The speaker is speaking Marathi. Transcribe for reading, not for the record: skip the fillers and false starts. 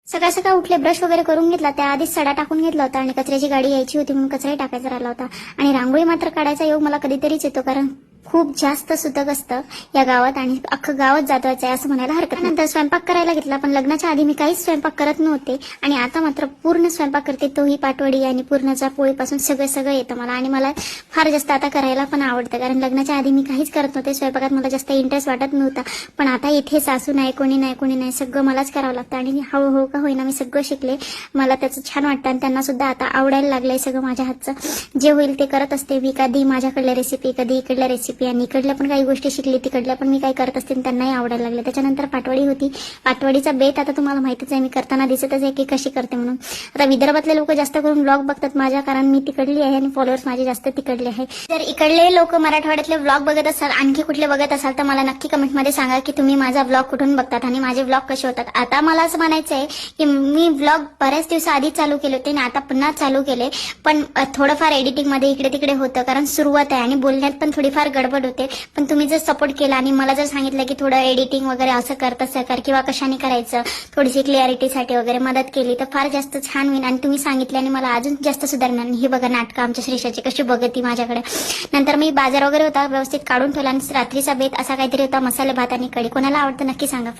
सकाळ सकाळ उठले, ब्रश वगैरे करून घेतला, त्याआधीच सडा टाकून घेतला होता आणि कचऱ्याची गाडी यायची होती म्हणून कचराही टाकायचा राहिला होता. आणि रांगोळी मात्र काढायचा योग मला कधीतरीच येतो, कारण खूप जास्त सुतक असतं या गावात आणि अख्खं गावात जातवायचं आहे असं म्हणायला हरकत नाही. नंतर स्वयंपाक करायला घेतला, पण लग्नाच्या आधी मी काहीच स्वयंपाक करत नव्हते आणि आता मात्र पूर्ण स्वयंपाक करते, तोही पाटवडी आणि पूर्णच्या पोळीपासून सगळं येतं मला. आणि मला फार जास्त आता करायला पण आवडतं, कारण लग्नाच्या आधी मी काहीच करत नव्हते, स्वयंपाकात मला जास्त इंटरेस्ट वाटत नव्हता. पण आता इथे सासू नाही, कोणी नाही, सगळं मलाच करावं लागतं आणि हळूहळू का होईना मी सगळं शिकले. मला त्याचं छान वाटतं आणि त्यांना सुद्धा आता आवडायला लागलंय सगळं माझ्या हातचं. जे होईल ते करत असते मी, कधी माझ्याकडल्या रेसिपी, कधी इकडल्या रेसिपी, आणि इकडल्या पण काही गोष्टी शिकली, तिकडल्या पण मी काही करत असते, त्यांनाही आवडायला लागले. त्याच्यानंतर पाटवडी होती, पाटवडीचा बेत आता तुम्हाला माहितीच आहे, मी करताना दिसतच आहे की कशी करते म्हणून. आता विदर्भातले लोक जास्त करून ब्लॉग बघतात माझ्या, कारण मी तिकडली आहे आणि फॉलोअर्स माझे जास्त तिकडले आहे. जर इकडले लोक मराठवाड्यातले ब्लॉग बघत असाल, आणखी कुठले बघत असाल, तर मला नक्की कमेंटमध्ये सांगा की तुम्ही माझा ब्लॉग कुठून बघतात आणि माझे ब्लॉग कसे होतात. आता मला असं म्हणायचं आहे की मी ब्लॉग बऱ्याच दिवसाआधी चालू केले होते आणि आता पुन्हा चालू केले, पण थोडंफार एडिटिंगमध्ये इकडे तिकडे होतं, कारण सुरुवात आहे आणि बोलण्यात पण थोडीफार गडबड होते. पण तुम्ही जर सपोर्ट केला आणि मला जर सांगितलं की थोडं एडिटिंग वगैरे असं कर तसं कर किंवा कशाने करायचं, थोडीशी क्लिअरिटीसाठी वगैरे मदत केली तर फार जास्त छान होईल. आणि तुम्ही सांगितले आणि मला अजून जास्त सुधारणार. हे बघा नाटकं आमच्या श्रीषाची कशी बघती माझ्याकडे. नंतर मी बाजार वगैरे होता व्यवस्थित काढून ठेवला आणि रात्रीचा बेत असा काहीतरी होता, मसाले भात आणि कढी. कोणाला आवडतं नक्की सांगा.